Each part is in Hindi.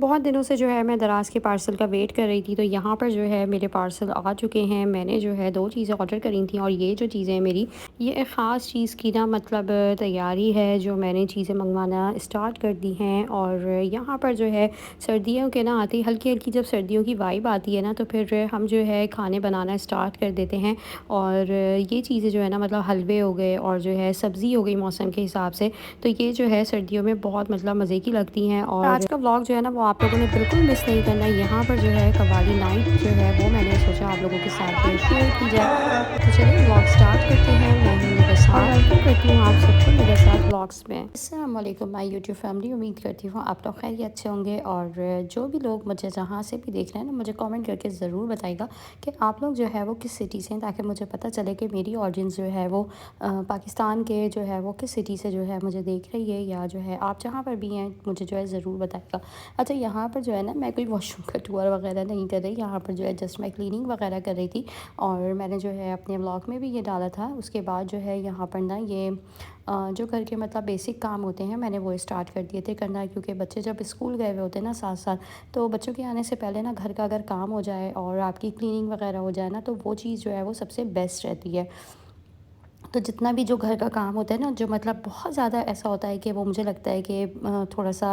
बहुत दिनों से जो है मैं दराज़ के पार्सल का वेट कर रही थी, तो यहाँ पर जो है मेरे पार्सल आ चुके हैं। मैंने जो है 2 चीज़ें ऑर्डर करी थी और ये जो चीज़ें हैं मेरी, ये एक ख़ास चीज़ की ना मतलब तैयारी है, जो मैंने चीज़ें मँगवाना स्टार्ट कर दी हैं। और यहाँ पर जो है सर्दियों के ना आते ही हल्की-हल्की जब सर्दियों की वाइब आती है ना, तो फिर हम जो है खाने बनाना स्टार्ट कर देते हैं। और ये चीज़ें जो है ना मतलब हलवे हो गए और जो है सब्ज़ी हो गई मौसम के हिसाब से, तो ये जो है सर्दियों में बहुत मतलब मज़े की लगती हैं। और आज का व्लॉग जो है ना वो आप लोगों ने बिल्कुल मिस नहीं करना है। यहाँ पर जो है कव्वाली नाइट जो है वो मैंने सोचा आप लोगों के साथ में शेयर की जाए। तो चलिए व्लॉग स्टार्ट करते हैं। मैं हूँ निबसा और वेलकम करती हूँ आप सबको निबसा व्लॉग्स में। अस्सलाम वालेकुम माय यूट्यूब फैमिली, उम्मीद करती हूँ आप लोग खैरियत से होंगे। और जो भी लोग मुझे जहाँ से भी देख रहे हैं ना, मुझे कमेंट करके ज़रूर बताइएगा कि आप लोग जो है वो किस सिटी से हैं, ताकि मुझे पता चले कि मेरी ऑडियंस जो है वो पाकिस्तान के जो है वो किस सिटी से जो है मुझे देख रही है, या जो है आप जहाँ पर भी हैं मुझे जो है ज़रूर बताइएगा। अच्छा, यहाँ पर जो है ना मैं कोई वॉशरूम का टूर वगैरह नहीं कर रही, यहाँ पर जो है जस्ट मैं क्लीनिंग वगैरह कर रही थी। और मैंने जो है अपने व्लॉग में भी ये डाला था। उसके बाद जो है यहाँ पर ना ये जो घर के मतलब बेसिक काम होते हैं मैंने वो स्टार्ट कर दिए थे करना, क्योंकि बच्चे जब स्कूल गए हुए होते हैं ना साथ साथ, तो बच्चों के आने से पहले ना घर का अगर काम हो जाए और आपकी क्लीनिंग वगैरह हो जाए ना, तो वो चीज़ जो है वो सबसे बेस्ट रहती है। तो जितना भी जो घर का काम होता है ना, जो मतलब बहुत ज़्यादा ऐसा होता है कि वो मुझे लगता है कि थोड़ा-सा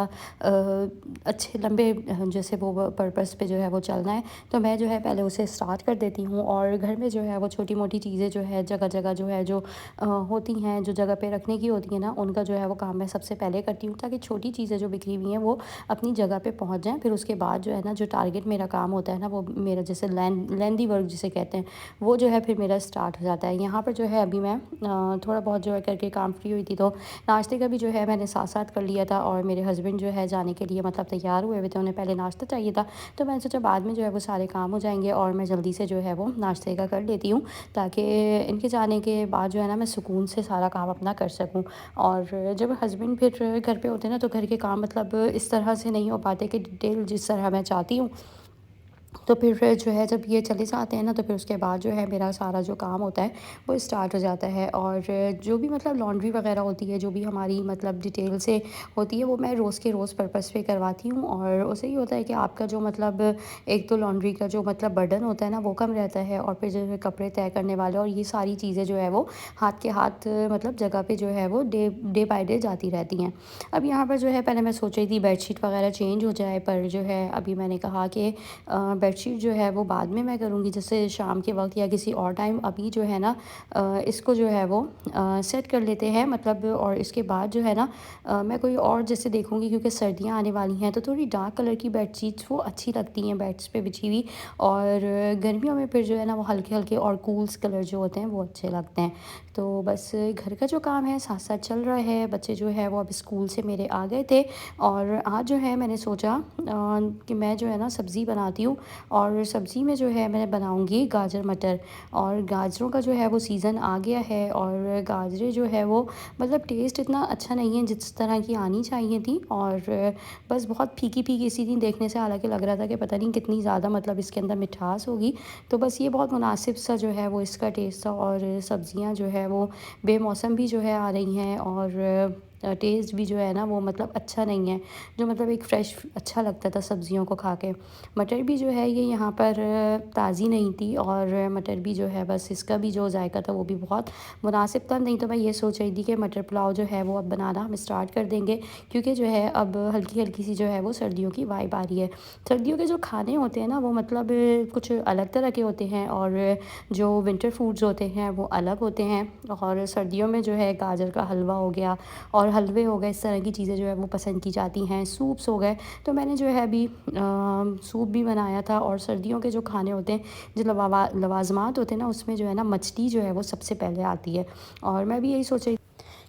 अच्छे लंबे जैसे वो पर्पस पे जो है वो चलना है, तो मैं जो है पहले उसे स्टार्ट कर देती हूँ। और घर में जो है वो छोटी-मोटी चीज़ें जो है जगह-जगह जो है जो होती हैं, जो जगह पे रखने की होती हैं ना, उनका जो है वो काम मैं सबसे पहले करती हूँ, ताकि छोटी चीज़ें जो बिखरी हुई हैं वो अपनी जगह पे पहुँच जाएँ। फिर उसके बाद जो है ना, जो टारगेट मेरा काम होता है ना, वो मेरा जैसे लेंदी वर्क जिसे कहते हैं, वो जो है फिर मेरा स्टार्ट हो जाता है। यहाँ पर जो है अभी मैं थोड़ा बहुत जो है करके काम फ्री हुई थी, तो नाश्ते का भी जो है मैंने साथ-साथ कर लिया था। और मेरे हस्बैंड जो है जाने के लिए मतलब तैयार हुए हुए थे, उन्हें पहले नाश्ता चाहिए था, तो मैंने सोचा बाद में जो है वो सारे काम हो जाएँगे और मैं जल्दी से जो है वो नाश्ते का कर लेती हूँ, ताकि इनके जाने के बाद जो है ना मैं सुकून से सारा काम अपना कर सकूँ। और जब हस्बैंड फिर घर पे होते हैं ना, तो घर के काम मतलब इस तरह से नहीं हो पाते कि डिटेल जिस तरह मैं चाहती हूँ। तो फिर जो है जब ये चले जाते हैं ना, तो फिर उसके बाद जो है मेरा सारा जो काम होता है वो स्टार्ट हो जाता है। और जो भी मतलब लॉन्ड्री वगैरह होती है, जो भी हमारी मतलब डिटेल से होती है, वो मैं रोज़ के रोज़ पर्पस पे करवाती हूँ। और उससे ये होता है कि आपका जो मतलब एक तो लॉन्ड्री का जो मतलब बर्डन होता है ना, वो कम रहता है। और फिर जो है कपड़े तय करने वाले और ये सारी चीज़ें जो है वो हाथ के हाथ मतलब जगह पे जो है वो डे डे बाय डे जाती रहती हैं। अब यहाँ पर जो है पहले मैं सोच रही थी बेडशीट वगैरह चेंज हो जाए, पर जो है अभी मैंने कहा कि बेडशीट जो है वो बाद में मैं करूँगी, जैसे शाम के वक़्त या किसी और टाइम। अभी जो है ना इसको जो है वो सेट कर लेते हैं मतलब। और इसके बाद जो है ना मैं कोई और जैसे देखूँगी, क्योंकि सर्दियाँ आने वाली हैं, तो थोड़ी डार्क कलर की बेडशीट्स वो अच्छी लगती हैं बेड्स पे बिछी हुई। और गर्मियों में फिर जो है ना वो हल्के-हल्के और कूल्स कलर जो होते हैं वो अच्छे लगते हैं। तो बस घर का जो काम है साथ-साथ चल रहा है। बच्चे जो है वो अब स्कूल से मेरे आ गए थे, और आज जो है मैंने सोचा कि मैं जो है ना सब्ज़ी बनाती हूँ। और सब्ज़ी में जो है मैं बनाऊँगी गाजर मटर। और गाजरों का जो है वो सीज़न आ गया है, और गाजरें जो है वो मतलब टेस्ट इतना अच्छा नहीं है जिस तरह की आनी चाहिए थी। और बस बहुत फीकी-फीकी सी थी देखने से, हालाँकि लग रहा था कि पता नहीं कितनी ज़्यादा मतलब इसके अंदर मिठास होगी। तो बस ये बहुत मुनासिब सा जो है वो इसका टेस्ट था। और सब्ज़ियाँ जो है वो बेमौसम भी जो है आ रही हैं, और टेस्ट भी जो है ना वो मतलब अच्छा नहीं है, जो मतलब एक फ़्रेश अच्छा लगता था सब्ज़ियों को खा के। मटर भी जो है ये यहाँ पर ताज़ी नहीं थी, और मटर भी जो है बस इसका भी जो जायका था वो भी बहुत मुनासिब था। नहीं तो मैं ये सोच रही थी कि मटर पुलाव जो है वो अब बनाना हम स्टार्ट कर देंगे, क्योंकि जो है अब हल्की-हल्की सी जो है वो सर्दियों की वाइब आ रही है। सर्दियों के जो खाने होते हैं ना वो मतलब कुछ अलग तरह के होते हैं, और जो विंटर फूड्स होते हैं वो अलग होते हैं। और सर्दियों में जो है गाजर का हलवा हो गया और हलवे हो गए, इस तरह की चीज़ें जो है वो पसंद की जाती हैं। सूप्स हो गए, तो मैंने जो है अभी सूप भी बनाया था। और सर्दियों के जो खाने होते हैं, जो लवाज़मात होते हैं ना, उसमें जो है ना मछली जो है वो सबसे पहले आती है। और मैं भी यही सोच रही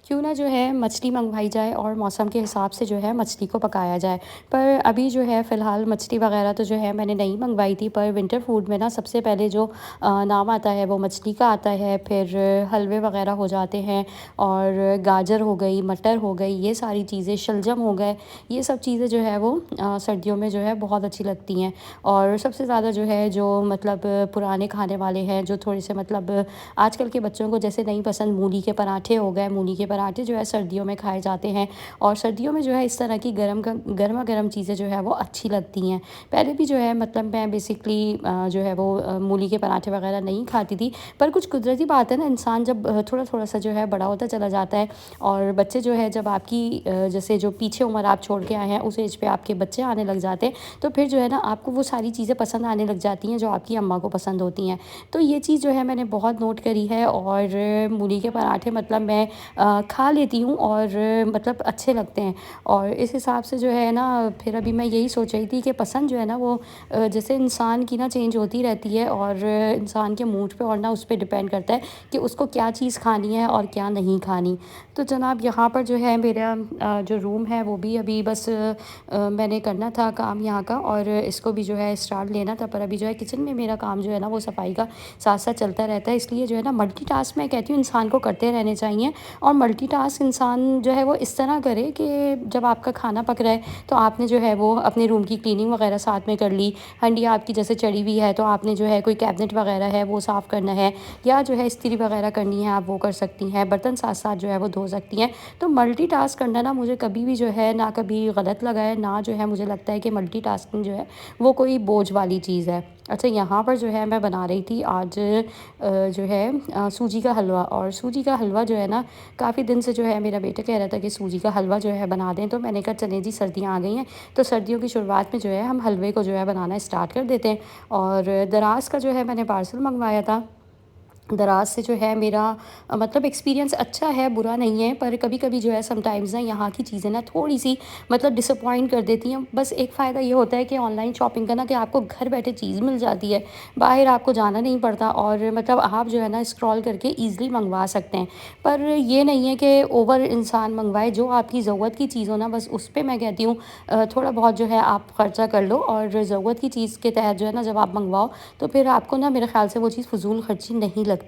क्यों ना जो है मछली मंगवाई जाए और मौसम के हिसाब से जो है मछली को पकाया जाए। पर अभी जो है फ़िलहाल मछली वग़ैरह तो जो है मैंने नहीं मंगवाई थी, पर विंटर फूड में ना सबसे पहले जो नाम आता है वो मछली का आता है। फिर हलवे वग़ैरह हो जाते हैं, और गाजर हो गई, मटर हो गई, ये सारी चीज़ें, शलजम हो गए, ये सब चीज़ें जो है वो सर्दियों में जो है बहुत अच्छी लगती हैं। और सबसे ज़्यादा जो है जो मतलब पुराने खाने वाले हैं, जो थोड़े से मतलब आजकल के बच्चों को जैसे नहीं पसंद, मूली के पराठे हो गए, मूली के पराठे जो है सर्दियों में खाए जाते हैं और सर्दियों में जो है इस तरह की गर्मा गर्म चीज़ें जो है वो अच्छी लगती हैं। पहले भी जो है मतलब मैं बेसिकली जो है वो मूली के पराठे वगैरह नहीं खाती थी, पर कुछ कुदरती बात है ना, इंसान जब थोड़ा-थोड़ा सा जो है बड़ा होता चला जाता है और बच्चे जो है जब आपकी जैसे जो पीछे उम्र आप छोड़ के आए हैं उस एज पे आपके बच्चे आने लग जाते हैं, तो फिर जो है ना आपको वो सारी चीज़ें पसंद आने लग जाती हैं जो आपकी अम्मा को पसंद होती हैं। तो ये चीज़ जो है मैंने बहुत नोट करी है और मूली के पराठे मतलब मैं खा लेती हूँ और मतलब अच्छे लगते हैं। और इस हिसाब से जो है ना फिर अभी मैं यही सोच रही थी कि पसंद जो है ना वो जैसे इंसान की ना चेंज होती रहती है और इंसान के मूड पे और ना उस पे डिपेंड करता है कि उसको क्या चीज़ खानी है और क्या नहीं खानी। तो जनाब यहाँ पर जो है मेरा जो रूम है वो भी अभी बस मैंने करना था काम यहाँ का और इसको भी जो है स्टार्ट लेना था, पर अभी जो है किचन में मेरा काम जो है ना वो सफाई का साथ साथ चलता रहता है। इसलिए जो है ना मल्टीटास्क मैं कहती हूँ इंसान को करते रहने चाहिए और मल्टीटास्क इंसान जो है वो इस तरह करे कि जब आपका खाना पक रहा है तो आपने जो है वो अपने रूम की क्लीनिंग वगैरह साथ में कर ली, हंडी आपकी जैसे चढ़ी हुई है तो आपने जो है कोई कैबिनेट वगैरह है वो साफ़ करना है या जो है इस्त्री वगैरह करनी है आप वो कर सकती हैं, बर्तन साथ साथ जो है वो धो सकती हैं। तो मल्टीटास्क करना ना मुझे कभी भी जो है ना कभी गलत लगा है, ना जो है मुझे लगता है कि मल्टीटास्किंग जो है वो कोई बोझ वाली चीज़ है। अच्छा, यहाँ पर जो है मैं बना रही थी आज जो है सूजी का हलवा, और सूजी का हलवा जो है ना काफ़ी दिन से जो है मेरा बेटा कह रहा था कि सूजी का हलवा जो है बना दें, तो मैंने कहा चलें जी सर्दियाँ आ गई हैं तो सर्दियों की शुरुआत में जो है हम हलवे को जो है बनाना स्टार्ट कर देते हैं। और दराज़ का जो है मैंने पार्सल मंगवाया था। दराज़ से जो है मेरा मतलब एक्सपीरियंस अच्छा है, बुरा नहीं है, पर कभी-कभी जो है समटाइम्स ना यहाँ की चीज़ें ना थोड़ी-सी मतलब डिसअपॉइंट कर देती हैं। बस एक फ़ायदा ये होता है कि ऑनलाइन शॉपिंग का ना कि आपको घर बैठे चीज़ मिल जाती है, बाहर आपको जाना नहीं पड़ता और मतलब आप जो है ना स्क्रॉल करके ईज़िली मंगवा सकते हैं। पर ये नहीं है कि ओवर इंसान मंगवाए, जो आपकी ज़रूरत की चीज़ हो ना बस उस पे मैं कहती हूँ थोड़ा बहुत जो है आप खर्चा कर लो और ज़रूरत की चीज़ के तहत जो है ना जब आप मंगवाओ तो फिर आपको ना मेरे ख़्याल से वो चीज़ फ़िज़ूल खर्ची नहीं लगती।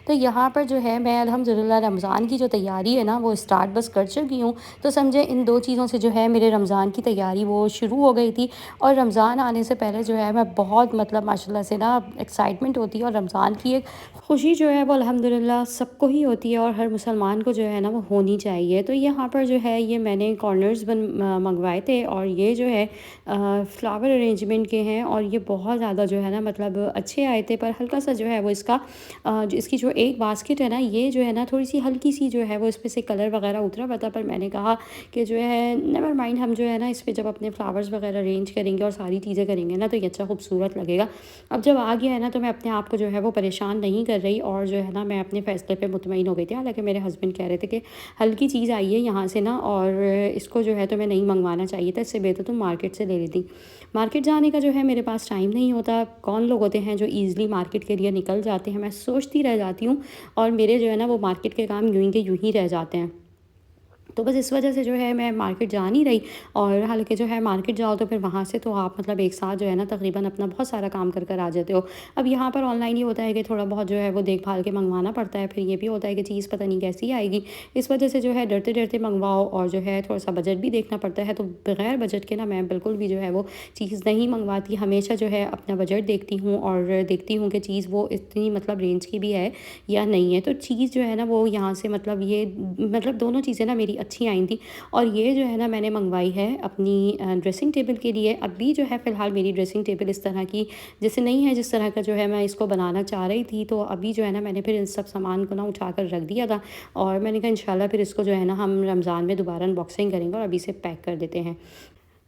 तो यहाँ पर जो है मैं अल्हम्दुलिल्लाह रमज़ान की जो तैयारी है ना वो स्टार्ट बस कर चुकी हूँ। तो समझे इन 2 चीज़ों से जो है मेरे रमज़ान की तैयारी वो शुरू हो गई थी और रमज़ान आने से पहले जो है मैं बहुत मतलब माशाल्लाह से ना एक्साइटमेंट होती है और रमज़ान की एक खुशी जो है वो अल्हम्दुलिल्लाह सबको ही होती है और हर मुसलमान को जो है ना वो होनी चाहिए। तो यहाँ पर जो है ये मैंने कॉर्नर्स मंगवाए थे और ये जो है फ्लावर अरेंजमेंट के हैं और ये बहुत ज़्यादा जो है ना मतलब अच्छे आए थे, पर हल्का सा जो है वो इसका जो इसकी जो एक बास्केट है ना ये जो है ना थोड़ी-सी हल्की-सी जो है वो इस पे से कलर वगैरह उतरा हुआ था, पर मैंने कहा कि जो है नेवर माइंड, हम जो है ना इस पे जब अपने फ्लावर्स वगैरह अरेंज करेंगे और सारी चीज़ें करेंगे ना तो ये अच्छा खूबसूरत लगेगा। अब जब आ गया है ना तो मैं अपने आप को जो है वो परेशान नहीं कर रही और जो है ना मैं अपने फ़ैसले पे मुतमईन हो गई थी। हालाँकि मेरे हस्बैंड कह रहे थे कि हल्की चीज़ आई है यहाँ से ना और इसको जो है तुम्हें नहीं मंगवाना चाहिए था, इससे बेहतर तुम मार्केट से ले लेती। मार्केट जाने का जो है मेरे पास टाइम नहीं होता। कौन लोग होते हैं जो ईज़िली मार्केट के लिए निकल जाते हैं, मैं सोचती रह जाती हूँ और मेरे जो है ना वो मार्केट के काम यूँ ही के यूँ ही रह जाते हैं। तो बस इस वजह से जो है मैं मार्केट जा नहीं रही और हालाँकि जो है मार्केट जाओ तो फिर वहाँ से तो आप मतलब एक साथ जो है ना तकरीबन अपना बहुत सारा काम कर कर आ जाते हो। अब यहाँ पर ऑनलाइन ये होता है कि थोड़ा बहुत जो है वो देख-भाल के मँगवाना पड़ता है, फिर ये भी होता है कि चीज़ पता नहीं कैसी आएगी। इस वजह से जो है डरते-डरते मँगवाओ और जो है थोड़ा-सा बजट भी देखना पड़ता है, तो बगैर बजट के ना मैं बिल्कुल भी जो है वो चीज़ नहीं मँगवाती। हमेशा जो है अपना बजट देखती हूँ और देखती हूँ कि चीज़ वो इतनी मतलब रेंज की भी है या नहीं है। तो चीज़ जो है ना वो यहाँ से मतलब ये मतलब दोनों चीज़ें ना मेरी अच्छी आई थी और ये जो है ना मैंने मंगवाई है अपनी ड्रेसिंग टेबल के लिए। अभी जो है फ़िलहाल मेरी ड्रेसिंग टेबल इस तरह की जैसे नहीं है जिस तरह का जो है मैं इसको बनाना चाह रही थी, तो अभी जो है ना मैंने फिर इन सब सामान को ना उठा कर रख दिया था और मैंने कहा इंशाल्लाह फिर इसको जो है ना हम रमज़ान में दोबारा अनबॉक्सिंग करेंगे और अभी से पैक कर देते हैं।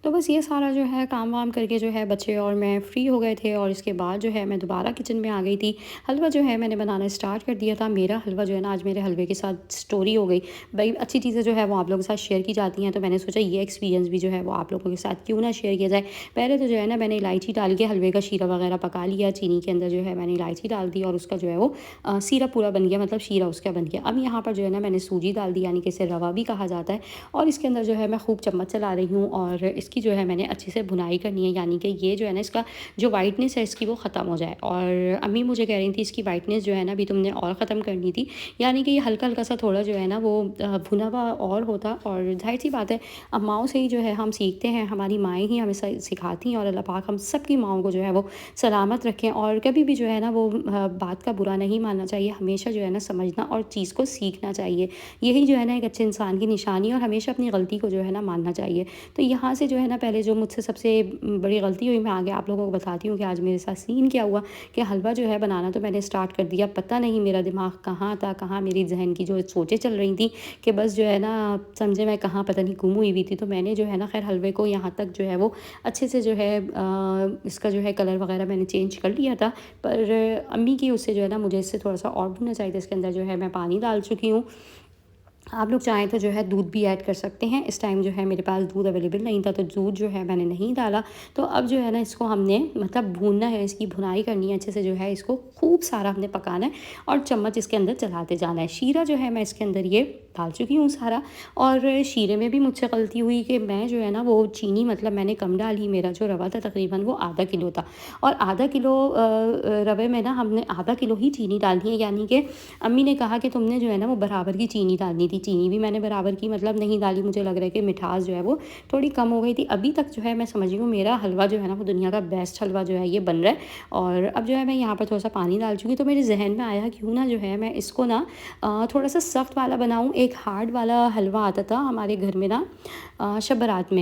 तो बस ये सारा जो है काम वाम करके जो है बच्चे और मैं फ्री हो गए थे और इसके बाद जो है मैं दोबारा किचन में आ गई थी। हलवा जो है मैंने बनाना स्टार्ट कर दिया था। मेरा हलवा जो है ना आज मेरे हलवे के साथ स्टोरी हो गई। भाई अच्छी चीज़ें जो है वो आप लोगों के साथ शेयर की जाती हैं, तो मैंने सोचा ये एक्सपीरियंस भी जो है वो आप लोगों के साथ क्यों ना शेयर किया जाए। पहले तो जो है ना मैंने इलायची डाल के हलवे का शीरा वगैरह पका लिया, चीनी के अंदर जो है मैंने इलायची डाल दी और उसका जो है वो सीरा पूरा बन गया, मतलब शीरा उसका बन गया। अब यहाँ पर जो है ना मैंने सूजी डाल दी, यानी कि इसे रवा भी कहा जाता है, और इसके अंदर जो है मैं खूब चम्मच चला रही हूँ और इसके इसकी जो है मैंने अच्छे से भुनाई करनी है, यानी कि ये जो है ना इसका जो वाइटनेस है इसकी वो ख़त्म हो जाए। और अम्मी मुझे कह रही थी इसकी वाइटनेस जो है ना अभी तुमने और ख़त्म करनी थी, यानी कि ये हल्का हल्का सा थोड़ा जो है ना वो भुना हुआ और होता। और जाहिर सी बात है अम्माओं से ही जो है हम सीखते हैं, हमारी माएँ ही हमें सिखाती हैं। और अल्लाह पाक हम सब की माओं को जो है वो सलामत रखें, और कभी भी जो है ना वो बात का बुरा नहीं मानना चाहिए, हमेशा जो है ना समझना और चीज़ को सीखना चाहिए। यही जो है ना एक अच्छे इंसान की निशानी, और हमेशा अपनी गलती को जो है ना मानना चाहिए। तो यहाँ से जो है ना पहले जो मुझसे सबसे बड़ी गलती हुई, मैं आगे आप लोगों को बताती हूँ कि आज मेरे साथ सीन क्या हुआ। कि हलवा जो है बनाना तो मैंने स्टार्ट कर दिया, पता नहीं मेरा दिमाग कहाँ था, कहाँ मेरी जहन की जो सोचें चल रही थी कि बस जो है ना समझे मैं कहाँ पता नहीं गुम हुई थी। तो मैंने जो है ना खैर हलवे को यहाँ तक जो है वो अच्छे से जो है इसका जो है कलर वगैरह मैंने चेंज कर लिया था। पर अम्मी की उससे जो है ना मुझे इससे थोड़ा सा और भुनना चाहिए था। इसके अंदर जो है मैं पानी डाल चुकी हूँ। आप लोग चाहें तो जो है दूध भी ऐड कर सकते हैं। इस टाइम जो है मेरे पास दूध अवेलेबल नहीं था, तो दूध जो है मैंने नहीं डाला। तो अब जो है ना इसको हमने मतलब भूनना है, इसकी भुनाई करनी है अच्छे से, जो है इसको खूब सारा हमने पकाना है और चम्मच इसके अंदर चलाते जाना है। शीरा जो है मैं इसके अंदर ये डाल चुकी हूँ सारा। और शीरे में भी मुझसे गलती हुई कि मैं जो है ना वो चीनी मतलब मैंने कम डाली। मेरा जो रवा था तकरीबन वो आधा किलो था, और आधा किलो रवे में ना हमने आधा किलो ही चीनी डालनी है। यानी कि अम्मी ने कहा कि तुमने जो है ना वो बराबर की चीनी डालनी थी। चीनी भी मैंने बराबर की मतलब नहीं डाली, मुझे लग रहा है कि मिठास जो है वो थोड़ी कम हो गई थी। अभी तक जो है मैं समझ रही हूँ मेरा हलवा जो है ना वो दुनिया का बेस्ट हलवा जो है ये बन रहा है। और अब जो है मैं यहाँ पर थोड़ा सा पानी डाल चुकी, तो मेरे जहन में आया क्यों ना जो है मैं इसको ना थोड़ा सा सख्त वाला बनाऊँ। एक हार्ड वाला हलवा आता था हमारे घर में ना शब बारात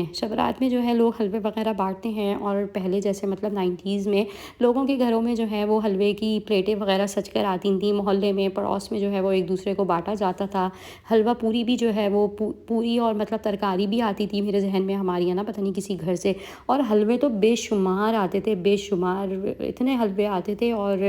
में जो है लोग हलवे वगैरह बांटते हैं। और पहले जैसे मतलब 90s में लोगों के घरों में जो है वो हलवे की प्लेटें वगैरह सज कर आती थी, मोहल्ले में पड़ोस में जो है वो एक दूसरे को बांटा जाता था। हलवा पूरी भी जो है वो पूरी और मतलब तरकारी भी आती थी मेरे जहन में हमारे यहाँ ना पता नहीं किसी घर से। और हलवे तो बेशुमार आते थे, बेशुमार इतने हलवे आते थे। और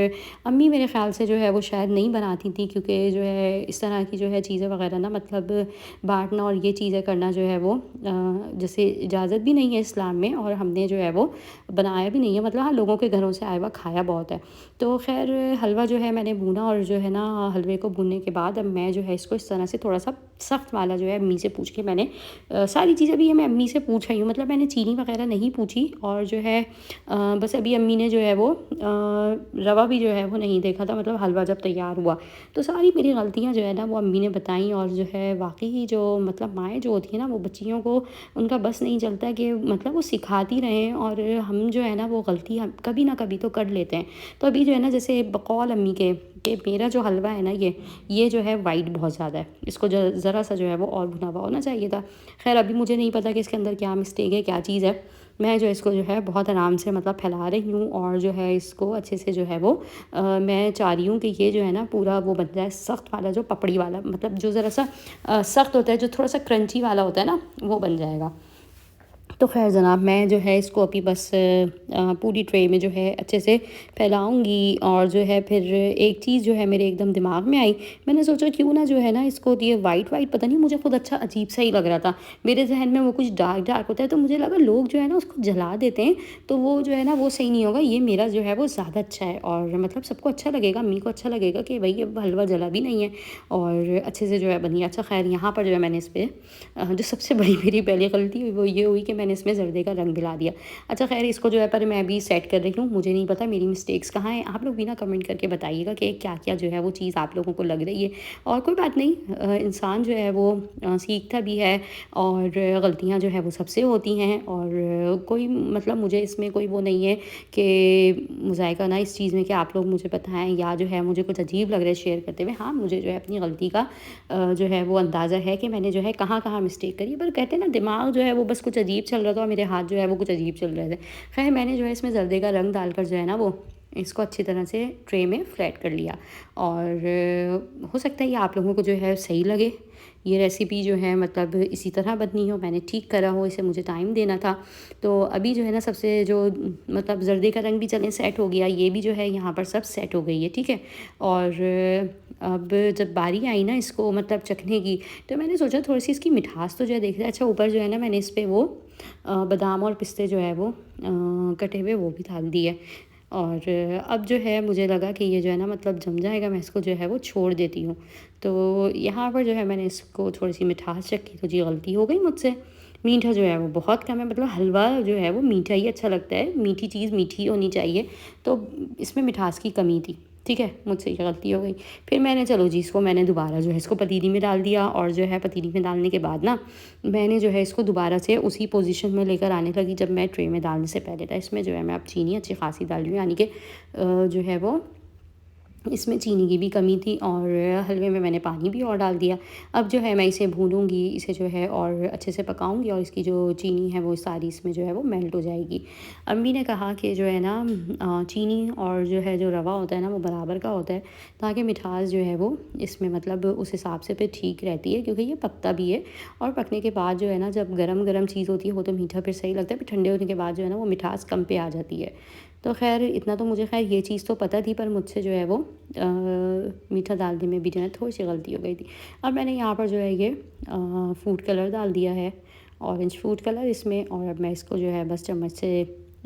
अम्मी मेरे ख़्याल से जो है वो शायद नहीं बनाती थी, क्योंकि जो है इस तरह की जो है चीज़ें वगैरह ना मतलब बांटना और ये चीज़ें करना जो है वो जैसे इजाज़त भी नहीं है इस्लाम में, और हमने जो है वो बनाया भी नहीं है। मतलब हाँ लोगों के घरों से आया हुआ खाया बहुत है। तो खैर हलवा जो है मैंने भूना, और जो है ना हलवे को भूनने के बाद अब मैं जो है इसको इस तरह से थोड़ा सा सख्त वाला जो है अम्मी से पूछ के मैंने सारी चीज़ें भी मैं अम्मी से पूछ रही हूँ। मतलब मैंने चीनी वगैरह नहीं पूछी, और जो है बस अभी अम्मी ने जो है वो रवा भी जो है वो नहीं देखा था, मतलब हलवा जब तैयार हुआ। तो सारी मेरी गलतियाँ जो है ना वो अम्मी ने बताई। और जो है वाकई जो मतलब माएँ जो होती हैं ना वो बच्चियों को उनका बस नहीं चलता कि मतलब वो सिखाती रहें, और हम जो है ना वो गलती हम कभी ना कभी तो कर लेते हैं। तो अभी जो है ना जैसे बकौल अम्मी के कि मेरा जो हलवा है ना ये जो है वाइट बहुत ज़्यादा है, इसको ज़रा सा जो है वो और भुना हुआ होना चाहिए था। खैर अभी मुझे नहीं पता कि इसके अंदर क्या मिस्टेक है, क्या चीज़ है। मैं जो इसको जो है बहुत आराम से मतलब फैला रही हूँ, और जो है इसको अच्छे से जो है वो मैं चाह रही हूँ कि ये जो है ना पूरा वो बन जाए सख्त वाला, जो पपड़ी वाला मतलब जो ज़रा सा सख्त होता है, जो थोड़ा सा क्रंची वाला होता है ना वो बन जाएगा। तो ख़ैर जनाब मैं जो है इसको अभी बस पूरी ट्रे में जो है अच्छे से फैलाऊँगी। और जो है फिर एक चीज़ जो है मेरे एकदम दिमाग में आई, मैंने सोचा क्यों ना जो है ना इसको ये वाइट वाइट पता नहीं मुझे खुद अच्छा अजीब सा ही लग रहा था। मेरे जहन में वो कुछ डार्क डार्क होता है, तो मुझे लगा लोग जो है ना उसको जला देते हैं, तो वो जो है ना वो सही नहीं होगा। ये मेरा जो है वो ज़्यादा अच्छा है, और मतलब सबको अच्छा लगेगा, अम्मी को अच्छा लगेगा कि भाई ये हलवा जला भी नहीं है और अच्छे से जो है बनी। अच्छा खैर यहाँ पर जो है मैंने इस पर जो सबसे बड़ी मेरी पहली गलती हुई वो ये हुई कि मैंने इसमें जर्दे का रंग मिला दिया। अच्छा खैर इसको जो है पर मैं अभी सेट कर रही हूँ, मुझे नहीं पता मेरी मिस्टेक्स कहाँ हैं। आप लोग भी ना कमेंट करके बताइएगा कि क्या क्या जो है वो चीज़ आप लोगों को लग रही है। और कोई बात नहीं, इंसान जो है वो सीखता भी है, और गलतियाँ जो है वो सबसे होती हैं। और कोई मतलब मुझे इसमें कोई वो नहीं है कि मुज़ायका ना इस चीज़ में कि आप लोग मुझे बताएं या जो है मुझे कुछ अजीब लग रहा है शेयर करते हुए। हाँ मुझे जो है अपनी गलती का जो है वो अंदाज़ा है कि मैंने जो है कहाँ कहाँ मिस्टेक करी है। पर कहते हैं ना दिमाग जो है वो बस कुछ अजीब चल रहा था, और मेरे हाथ जो है वो कुछ अजीब चल रहे थे। खैर मैंने जो है इसमें जर्दे का रंग डालकर जो है ना वो इसको अच्छी तरह से ट्रे में फ्लैट कर लिया। और हो सकता है ये आप लोगों को जो है सही लगे, ये रेसिपी जो है मतलब इसी तरह बननी हो, मैंने ठीक करा हो, इसे मुझे टाइम देना था। तो अभी जो है ना सबसे जो मतलब जर्दे का रंग भी चलें सेट हो गया, ये भी जो है यहाँ पर सब सेट हो गई है, ठीक है। और अब जब बारी आई ना इसको मतलब चखने की, तो मैंने सोचा थोड़ी सी इसकी मिठास तो जो है देख रहे। अच्छा ऊपर जो है ना मैंने इस पर वो बादाम और पिस्ते जो है वो कटे हुए वो भी डाल दिए। और अब जो है मुझे लगा कि ये जो है ना मतलब जम जाएगा, मैं इसको जो है वो छोड़ देती हूँ। तो यहाँ पर जो है मैंने इसको थोड़ी सी मिठास चखी, तो जी गलती हो गई मुझसे। मीठा जो है वो बहुत कम है, मतलब हलवा जो है वो मीठा ही अच्छा लगता है, मीठी चीज़ मीठी होनी चाहिए। तो इसमें मिठास की कमी थी, ठीक है, मुझसे ये गलती हो गई। फिर मैंने चलो जी इसको मैंने दोबारा जो है इसको पतीली में डाल दिया, और जो है पतीली में डालने के बाद ना मैंने जो है इसको दोबारा से उसी पोजीशन में लेकर आने लगी जब मैं ट्रे में डालने से पहले था। इसमें जो है मैं अब चीनी अच्छी खासी डाल रही हूँ, यानी कि जो है वो इसमें चीनी की भी कमी थी, और हलवे में मैंने पानी भी और डाल दिया। अब जो है मैं इसे भूनूंगी, इसे जो है और अच्छे से पकाऊंगी, और इसकी जो चीनी है वो सारी इसमें जो है वो मेल्ट हो जाएगी। अम्मी ने कहा कि जो है ना चीनी और जो है जो रवा होता है ना वो बराबर का होता है, ताकि मिठास जो है वो इसमें मतलब उस हिसाब से फिर ठीक रहती है, क्योंकि ये पकता भी है। और पकने के बाद जो है ना जब गरम गरम चीज़ होती है वो तो मीठा फिर सही लगता है, फिर ठंडे होने के बाद जो है ना वो मिठास कम पे आ जाती है। तो ख़ैर इतना तो मुझे खैर ये चीज़ तो पता थी, पर मुझसे जो है वो मीठा डालने में भी जो है थोड़ी सी गलती हो गई थी। अब मैंने यहाँ पर जो है ये फूड कलर डाल दिया है, ऑरेंज फूड कलर इसमें, और अब मैं इसको जो है बस चम्मच से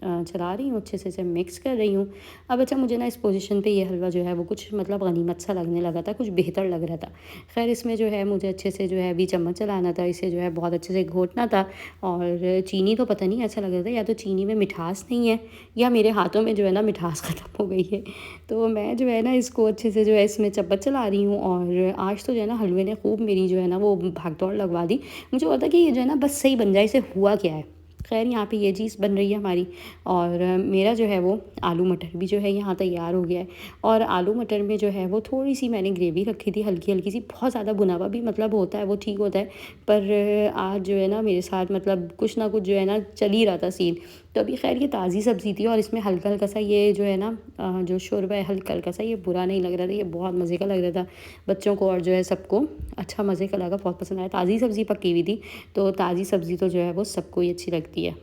चला रही हूँ, अच्छे से इसे मिक्स कर रही हूँ। अब अच्छा मुझे ना इस पोजीशन पे ये हलवा जो है वो कुछ मतलब गनीमत सा लगने लगा था, कुछ बेहतर लग रहा था। खैर इसमें जो है मुझे अच्छे से जो है अभी चम्मच चलाना था, इसे जो है बहुत अच्छे से घोटना था। और चीनी तो पता नहीं ऐसा लग रहा था, या तो चीनी में मिठास नहीं है या मेरे हाथों में जो है ना मिठास ख़त्म हो गई है। तो मैं जो है ना इसको अच्छे से जो है इसमें चम्मच चला रही हूँ, और आज तो जो है ना हलवे ने खूब मेरी जो है ना वो भाग दौड़ लगवा दी। मुझे पता कि ये जो है ना बस सही बन जाए, इसे हुआ क्या है। खैर यहाँ पे ये चीज़ बन रही है हमारी, और मेरा जो है वो आलू मटर भी जो है यहाँ तैयार हो गया है। और आलू मटर में जो है वो थोड़ी सी मैंने ग्रेवी रखी थी, हल्की हल्की सी, बहुत ज़्यादा भुना हुआ भी मतलब होता है वो ठीक होता है, पर आज जो है ना मेरे साथ मतलब कुछ ना कुछ जो है ना चल ही रहा था सीन। तो अभी खैर ये ताज़ी सब्ज़ी थी, और इसमें हल्का हल्का सा ये जो है ना जो शोरबा है हल्का हल्का सा, ये बुरा नहीं लग रहा था, ये बहुत मज़े का लग रहा था बच्चों को, और जो है सबको अच्छा मज़े का लगा, बहुत पसंद आया। ताज़ी सब्ज़ी पकी हुई थी, तो ताज़ी सब्ज़ी तो जो है वो सबको ही अच्छी लगती है।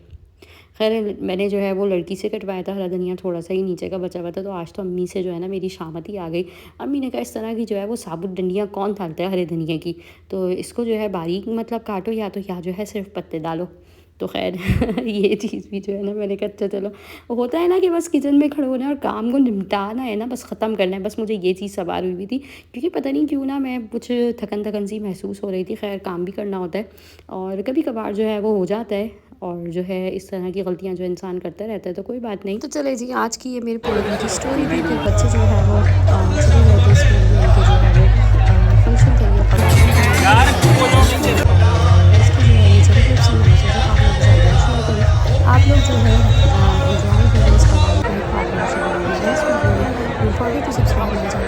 खैर मैंने जो है वो लड़की से कटवाया था हरा धनिया, थोड़ा सा ही नीचे का बचा हुआ था, तो आज तो अम्मी से जो है ना मेरी शामत ही आ गई। अम्मी ने कहा इस तरह की जो है वो साबुत डंडियाँ कौन डालता है हरे धनिया की, तो इसको जो है बारीक मतलब काटो, या तो या जो है सिर्फ पत्ते डालो। तो खैर ये चीज़ भी जो है ना मैंने कहा अच्छा चलो, होता है ना कि बस किचन में खड़े होना है और काम को निपटाना है ना, बस ख़त्म करना है, बस मुझे ये चीज़ सवार हुई थी, क्योंकि पता नहीं क्यों ना मैं कुछ थकन थकन सी महसूस हो रही थी। खैर काम भी करना होता है, और कभी कभार जो है वो हो जाता है, और जो है इस तरह की गलतियाँ जो इंसान करता रहता है, तो कोई बात नहीं। तो चले जी आज की ये मेरे पूरे दिन की स्टोरी थी। फिर बच्चे जो है वो चले गए थे स्कूल में, उनके जो है वो फंक्शन थे, ये पढ़ाई इसकी जो है ये चली क्लिप से मुझे सोचा आप लोग ज़्यादा शेयर करें, आप लोग जो है एंजॉय करें इस कवाली को, हिप हॉप नेक्स्ट वीडियो में। Don't forget to subscribe my channel.